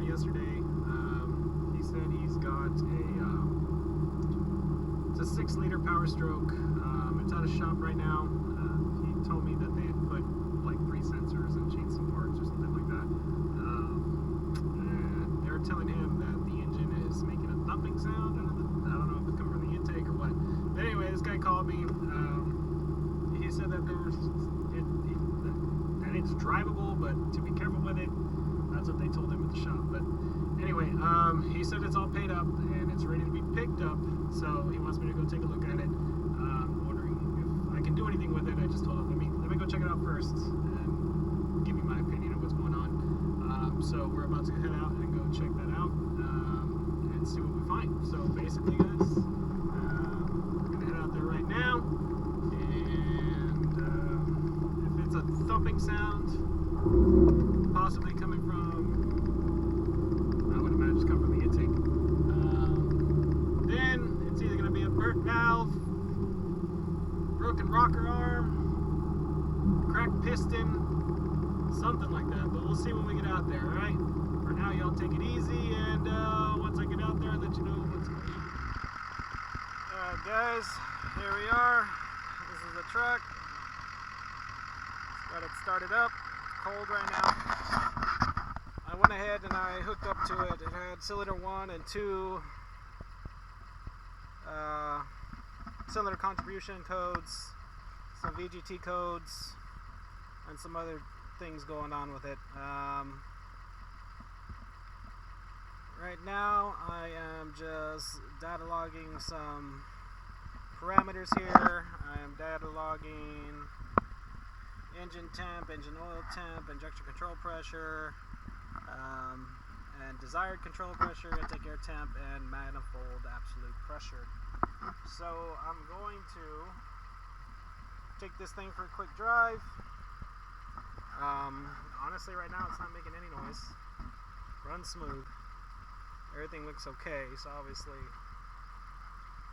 yesterday. He said he's got it's a 6-liter Power Stroke. It's at a shop right now. He told me that they had put like 3 sensors and changed some parts or something like that. And they're telling him that the engine is making a thumping sound. I don't know if it's coming from the intake or what. But anyway, this guy called me. He said that it's drivable, but to be careful with it. That's what they told him at the shop. But anyway, he said it's all paid up and it's ready to be picked up. So he wants me to go take a look at it. Wondering if I can do anything with it. I just told him let me go check it out first and give you my opinion of what's going on. So we're about to head out and go check that out and see what we find. So basically, guys, we're gonna head out there right now. A thumping sound, possibly coming from, I would imagine it's coming from the intake. Then it's either going to be a burnt valve, broken rocker arm, cracked piston, something like that. But we'll see when we get out there, alright? For now, y'all take it easy, and once I get out there, I'll let you know what's going on. Alright, guys, here we are. This is the truck. Got it started up. It's cold right now. I went ahead and I hooked up to it. It had cylinder 1 and 2 cylinder contribution codes, some VGT codes, and some other things going on with it. Right now I am just data logging some parameters here. I am data logging engine temp, engine oil temp, injection control pressure, and desired control pressure, intake air temp, and manifold absolute pressure. So I'm going to take this thing for a quick drive. Honestly, right now it's not making any noise. Runs smooth. Everything looks okay. So obviously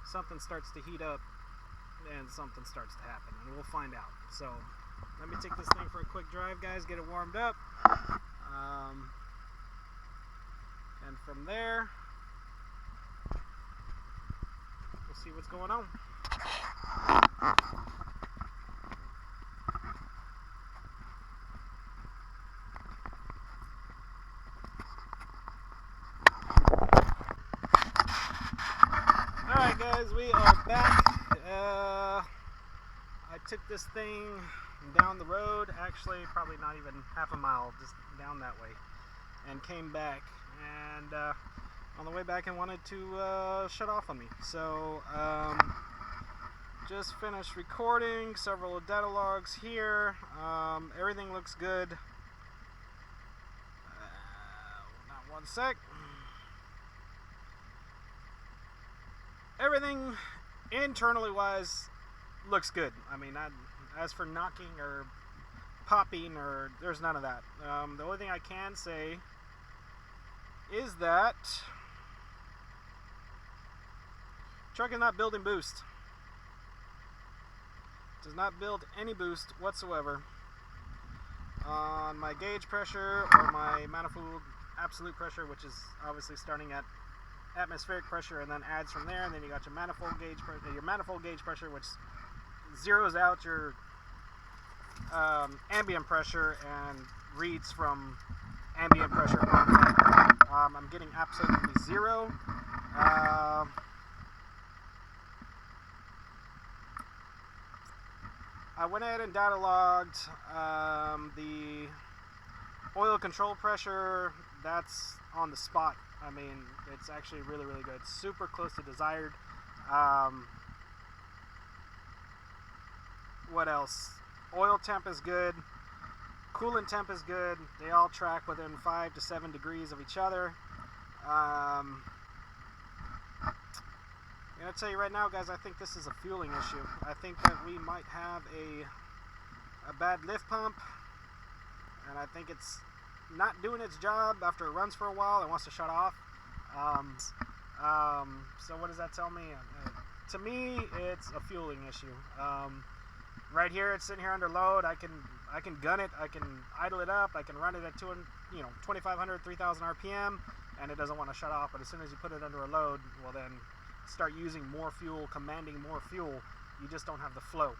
something starts to heat up and something starts to happen, and we'll find out. So let me take this thing for a quick drive, guys, get it warmed up, and from there, we'll see what's going on. Alright, guys, we are back. I took this thing down the road, actually probably not even half a mile, just down that way, and came back, and on the way back I wanted to shut off on me. So just finished recording several data logs here. Everything looks good. Not one sec. Everything internally wise looks good. I mean, as for knocking or popping, or there's none of that. The only thing I can say is that truck is not building boost. Does not build any boost whatsoever on my gauge pressure or my manifold absolute pressure, which is obviously starting at atmospheric pressure and then adds from there, and then you got your manifold gauge pressure, which zeroes out your ambient pressure and reads from ambient pressure on tank. I'm getting absolutely zero. I went ahead and data logged the oil control pressure. That's on the spot. I mean, it's actually really, really good. Super close to desired. What else? Oil temp is good. Coolant temp is good. They all track within 5 to 7 degrees of each other. I'm going to tell you right now, guys, I think this is a fueling issue. I think that we might have a bad lift pump, and I think it's not doing its job after it runs for a while. It wants to shut off. So what does that tell me? To me, it's a fueling issue. Right here, it's sitting here under load. I I can gun it, I can idle it up, I can run it at 2,500, 3,000 RPM, and it doesn't want to shut off. But as soon as you put it under a load, well then start using more fuel, commanding more fuel, you just don't have the flow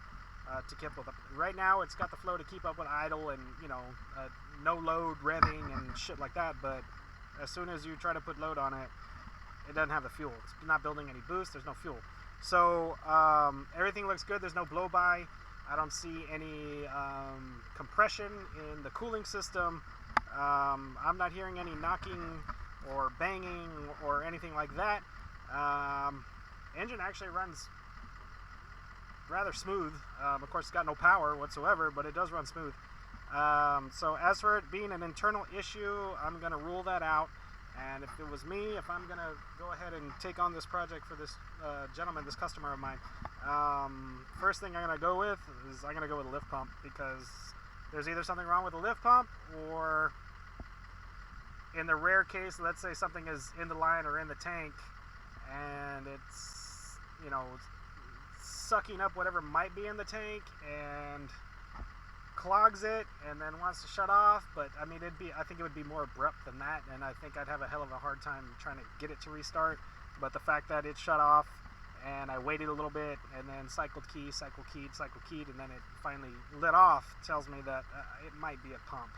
to keep up. Right now it's got the flow to keep up with idle and no load revving and shit like that, but as soon as you try to put load on it, it doesn't have the fuel. It's not building any boost, there's no fuel. So everything looks good, there's no blow by. I don't see any compression in the cooling system. I'm not hearing any knocking or banging or anything like that. Engine actually runs rather smooth. Of course, it's got no power whatsoever, but it does run smooth. So as for it being an internal issue, I'm going to rule that out. And if it was me, if I'm going to go ahead and take on this project for this gentleman, this customer of mine, first thing I'm going to go with is I'm going to go with a lift pump, because there's either something wrong with the lift pump, or in the rare case, let's say something is in the line or in the tank and it's sucking up whatever might be in the tank and clogs it and then wants to shut off. But I mean, I think it would be more abrupt than that, and I think I'd have a hell of a hard time trying to get it to restart. But the fact that it shut off and I waited a little bit and then cycle keyed, and then it finally lit off tells me that it might be a pump.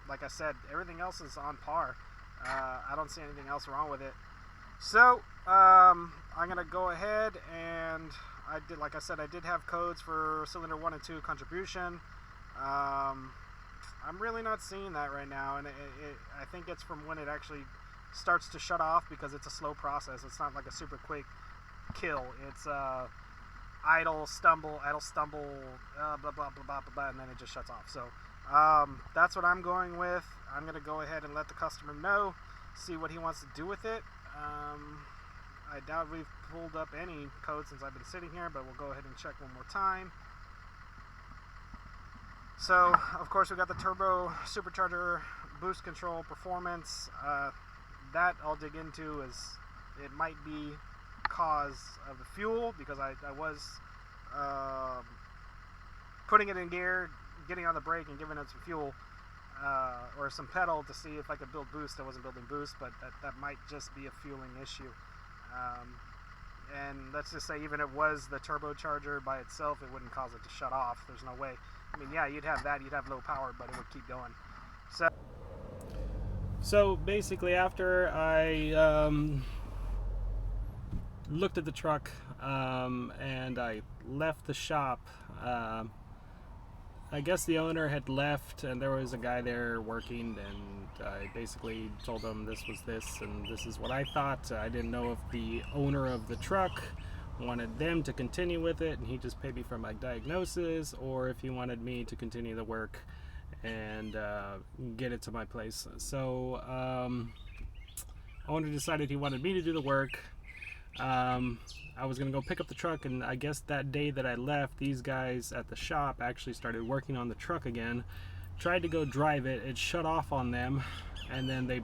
Like I said, everything else is on par. I don't see anything else wrong with it. So I'm gonna go ahead, and like I said, I did have codes for cylinder 1 and 2 contribution. I'm really not seeing that right now, and I think it's from when it actually starts to shut off, because it's a slow process. It's not like a super quick kill. It's idle, stumble, blah, blah, blah, blah, blah, and then it just shuts off. So that's what I'm going with. I'm going to go ahead and let the customer know, see what he wants to do with it. I doubt we've pulled up any code since I've been sitting here, but we'll go ahead and check one more time. So, of course, we got the turbo supercharger boost control performance. That I'll dig into, is it might be cause of the fuel, because I was putting it in gear, getting on the brake and giving it some fuel or some pedal to see if I could build boost. I wasn't building boost, but that might just be a fueling issue. And let's just say even if it was the turbocharger by itself, it wouldn't cause it to shut off. There's no way. I mean, yeah, you'd have that, you'd have low power, but it would keep going. So basically, after I looked at the truck and I left the shop, I guess the owner had left and there was a guy there working, and I basically told him this was this and this is what I thought. I didn't know if the owner of the truck wanted them to continue with it and he just paid me for my diagnosis, or if he wanted me to continue the work and get it to my place. So owner decided he wanted me to do the work. I was gonna go pick up the truck, and I guess that day that I left, these guys at the shop actually started working on the truck again. Tried to go drive it, it shut off on them, and then they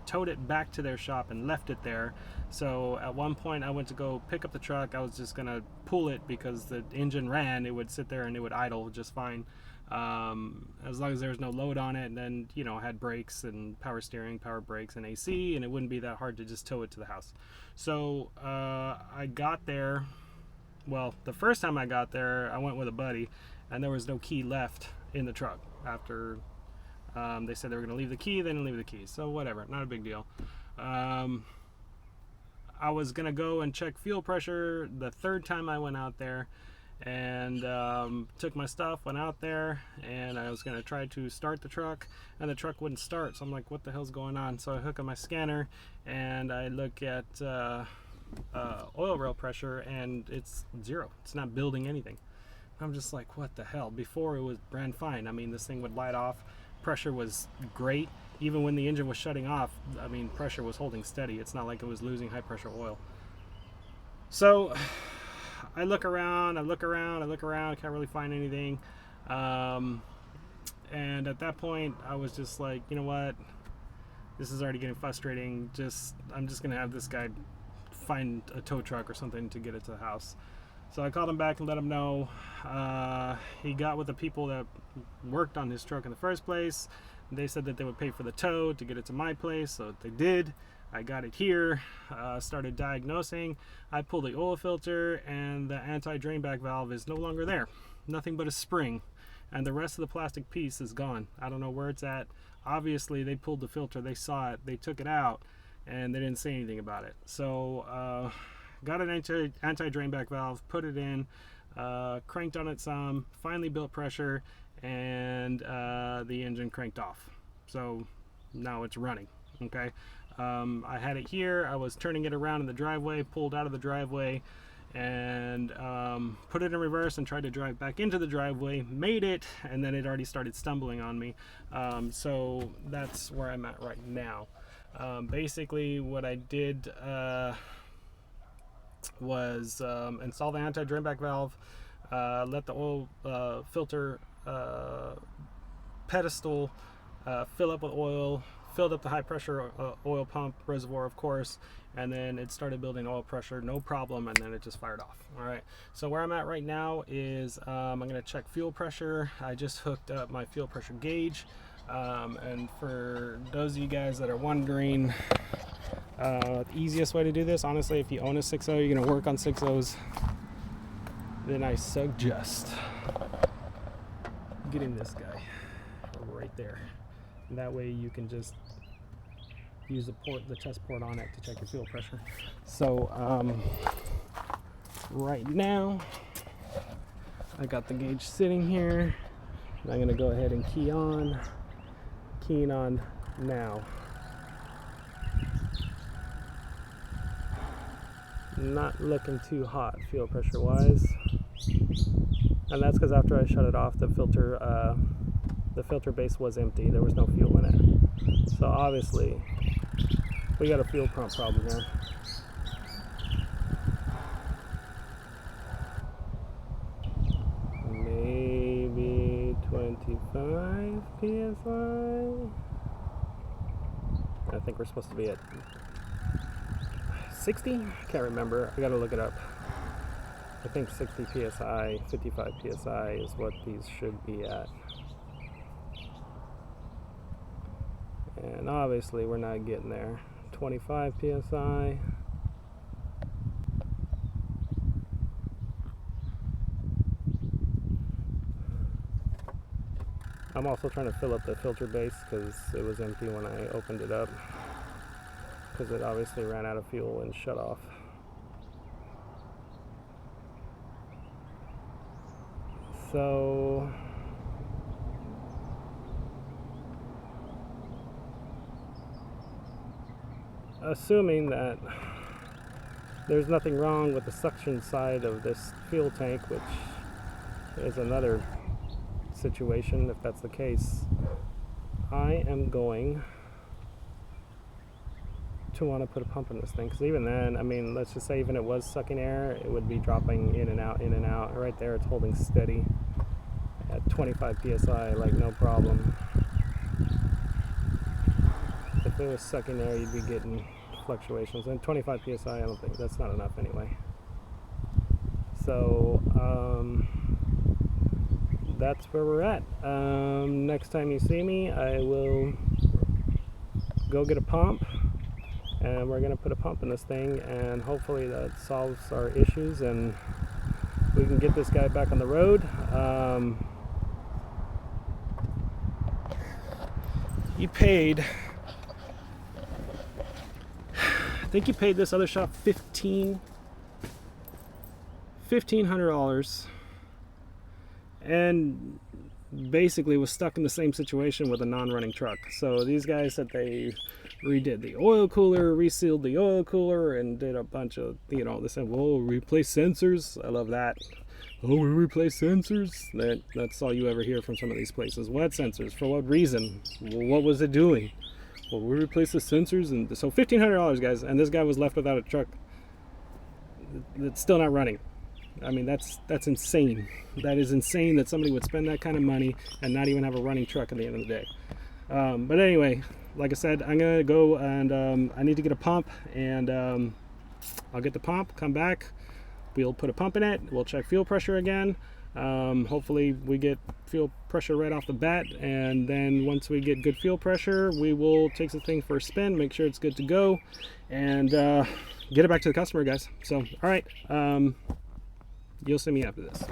towed it back to their shop and left it there. So at one point I went to go pick up the truck. I was just gonna pull it because the engine ran, it would sit there and it would idle just fine. As long as there was no load on it, and then had brakes and power steering, power brakes, and AC, and it wouldn't be that hard to just tow it to the house. So I got there. Well, the first time I got there, I went with a buddy, and there was no key left in the truck. After they said they were going to leave the key, they didn't leave the key. So whatever, not a big deal. I was going to go and check fuel pressure the third time I went out there, and took my stuff, went out there, and I was going to try to start the truck, and the truck wouldn't start. So I'm like, what the hell's going on? So I hook up my scanner and I look at oil rail pressure, and it's 0. It's not building anything. I'm just like, what the hell? Before, it was ran fine. I mean, this thing would light off, pressure was great. Even when the engine was shutting off, I mean, pressure was holding steady. It's not like it was losing high pressure oil. So I look around, can't really find anything. And at that point, I was just like, you know what? This is already getting frustrating. I'm just going to have this guy find a tow truck or something to get it to the house. So I called him back and let him know. He got with the people that worked on his truck in the first place. They said that they would pay for the tow to get it to my place, so they did. I got it here, started diagnosing. I pulled the oil filter, and the anti-drain back valve is no longer there. Nothing but a spring, and the rest of the plastic piece is gone. I don't know where it's at. Obviously, they pulled the filter, they saw it, they took it out, and they didn't say anything about it. So got an anti-drain back valve, put it in, cranked on it some, finally built pressure, and the engine cranked off. So now it's running. Okay, I had it here. I was turning it around in the driveway, pulled out of the driveway, and put it in reverse and tried to drive back into the driveway, made it, and then it already started stumbling on me. So that's where I'm at right now. Basically what I did was install the anti-drain back valve, let the oil filter pedestal fill up with oil, filled up the high pressure oil pump reservoir, of course, and then it started building oil pressure, no problem, and then it just fired off. All right, so where I'm at right now is I'm going to check fuel pressure. I just hooked up my fuel pressure gauge, and for those of you guys that are wondering, the easiest way to do this, honestly, if you own a 6.0, you're going to work on 6.0s, then I suggest getting this guy right there. And that way you can just use the test port on it to check your fuel pressure. So right now I got the gauge sitting here, and I'm going to go ahead and keying on now. Not looking too hot fuel pressure wise, and that's because after I shut it off, the filter base was empty. There was no fuel in it. So obviously we got a fuel pump problem here. Maybe 25 psi. I think we're supposed to be at 60? Can't remember. I gotta look it up. I think 60 psi, 55 psi is what these should be at. And obviously we're not getting there. 25 psi. I'm also trying to fill up the filter base because it was empty when I opened it up, because it obviously ran out of fuel and shut off. So assuming that there's nothing wrong with the suction side of this fuel tank, which is another situation if that's the case, I am going to want to put a pump in this thing, because even then, I mean, let's just say even it was sucking air, it would be dropping in and out, in and out. Right there, it's holding steady at 25 psi, like no problem. If it was sucking air, you'd be getting fluctuations, and 25 psi, I don't think that's not enough anyway. So that's where we're at. Next time you see me, I will go get a pump, and we're gonna put a pump in this thing, and hopefully that solves our issues and we can get this guy back on the road. You paid, I think you paid this other shop $1,500, and basically was stuck in the same situation with a non-running truck. So these guys said they redid the oil cooler, resealed the oil cooler, and did a bunch of, you know, they said, well, replace sensors. I love that. Oh, we replace sensors? That's all you ever hear from some of these places. What sensors? For what reason? Well, what was it doing? Well, we replaced the sensors, and so $1,500, guys, and this guy was left without a truck that's still not running. I mean, that's insane. That is insane that somebody would spend that kind of money and not even have a running truck at the end of the day. But anyway, like I said, I'm gonna go, and I need to get a pump, and I'll get the pump, come back, we'll put a pump in it. We'll check fuel pressure again. Hopefully we get fuel pressure right off the bat, and then once we get good fuel pressure, we will take the thing for a spin, make sure it's good to go, and get it back to the customer, guys. So, all right, you'll see me after this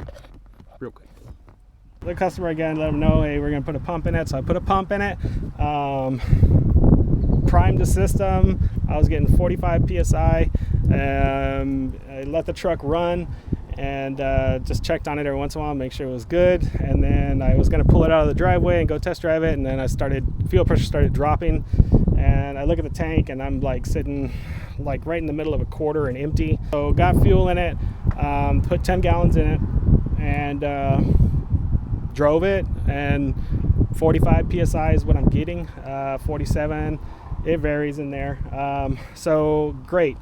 real quick. The customer again, let them know, hey, we're gonna put a pump in it. So I put a pump in it, primed the system. I was getting 45 psi. I let the truck run and just checked on it every once in a while, make sure it was good. And then I was gonna pull it out of the driveway and go test drive it. And then fuel pressure started dropping. And I look at the tank and I'm like sitting like right in the middle of a quarter and empty. So got fuel in it, put 10 gallons in it, and drove it, and 45 psi is what I'm getting. 47, it varies in there. So great.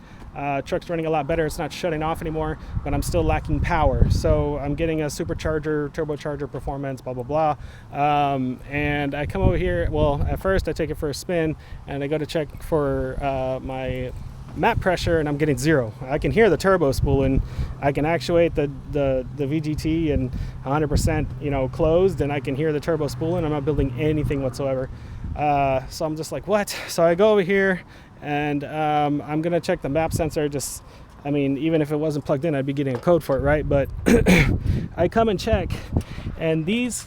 Truck's running a lot better. It's not shutting off anymore, but I'm still lacking power. So I'm getting a supercharger, turbocharger performance, blah, blah, blah. And I come over here. Well, at first I take it for a spin and I go to check for my map pressure, and I'm getting 0. I can hear the turbo spooling. I can actuate the VGT and 100%, closed, and I can hear the turbo spooling. I'm not building anything whatsoever. So I'm just like, what? So I go over here and I'm gonna check the map sensor. Even if it wasn't plugged in, I'd be getting a code for it, right? But I come and check, and these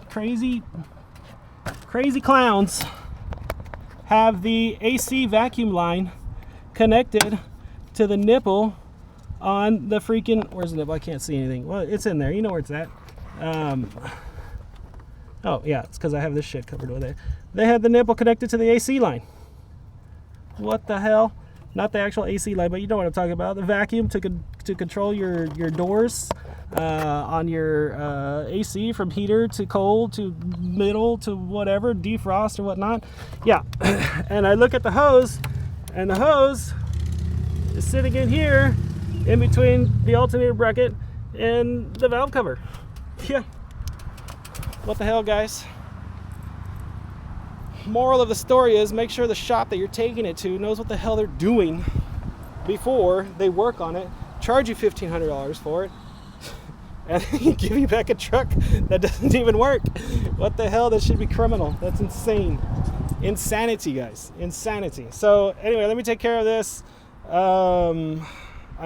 crazy clowns have the AC vacuum line connected to the nipple on the freaking, where's the nipple? I can't see anything. Well, it's in there. You know where it's at. Oh yeah, it's because I have this shit covered with it. They had the nipple connected to the AC line. What the hell? Not the actual AC line, but you know what I'm talking about. The vacuum to control your doors on your AC, from heater to cold to middle to whatever, defrost or whatnot. Yeah, and I look at the hose, and the hose is sitting in here in between the alternator bracket and the valve cover. Yeah. What the hell, guys? Moral of the story is, make sure the shop that you're taking it to knows what the hell they're doing before they work on it, charge you $1,500 for it, and give you back a truck that doesn't even work. What the hell? That should be criminal. That's insane. Insanity, guys. Insanity. So anyway, let me take care of this. I'm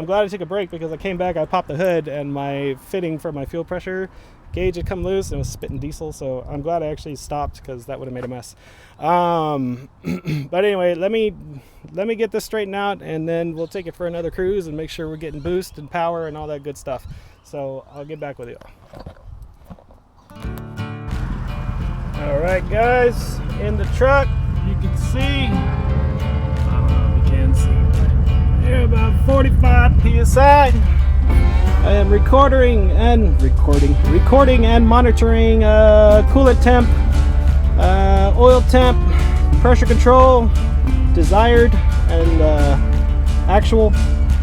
glad I took a break, because I came back, I popped the hood, and my fitting for my fuel pressure gauge had come loose and it was spitting diesel. So I'm glad I actually stopped, because that would have made a mess. But anyway, let me get this straightened out, and then we'll take it for another cruise and make sure we're getting boost and power and all that good stuff. So I'll get back with you. All right, guys, in the truck, you can see, I don't know if you can see, but they're about 45 psi. I am recording and monitoring coolant temp, oil temp, pressure control, desired and actual,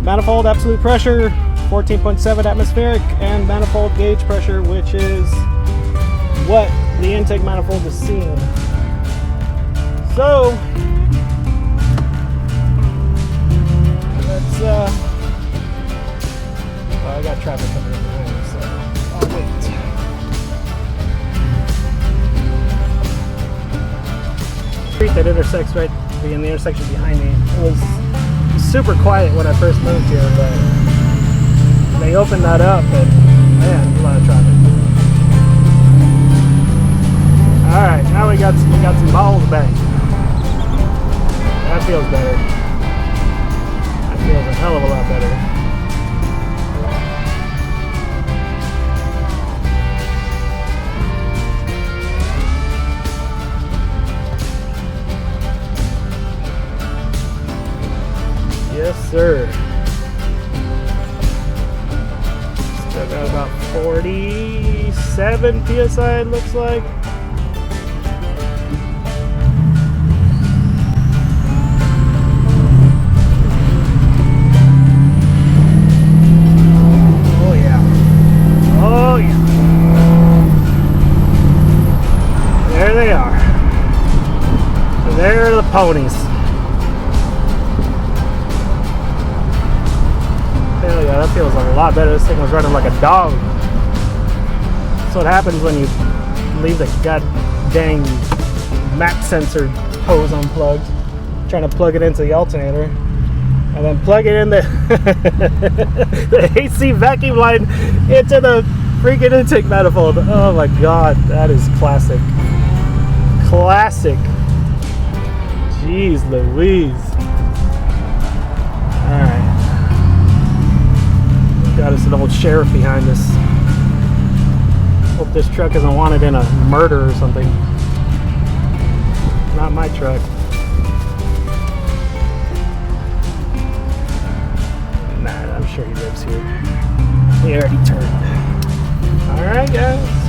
manifold absolute pressure, 14.7 atmospheric, and manifold gauge pressure, which is what the intake manifold is seeing. So let's I got traffic coming in behind me, so I'll wait. Street that intersects right in the intersection behind me. It was super quiet when I first moved here, but they opened that up, and man, a lot of traffic. All right, now we got some balls back. That feels better. That feels a hell of a lot better. Yes, sir. Still got about 47 psi, it looks like. Oh yeah. Oh yeah. There they are. There are the ponies. Hell yeah, that feels a lot better. This thing was running like a dog. That's what happens when you leave the god dang map sensor hose unplugged. Trying to plug it into the alternator. And then plug it in the, the AC vacuum line into the freaking intake manifold. Oh my god, that is classic. Classic. Jeez Louise. Alright. Got us an old sheriff behind us. Hope this truck isn't wanted in a murder or something. Not my truck. Nah, I'm sure he lives here. He already turned. Alright guys.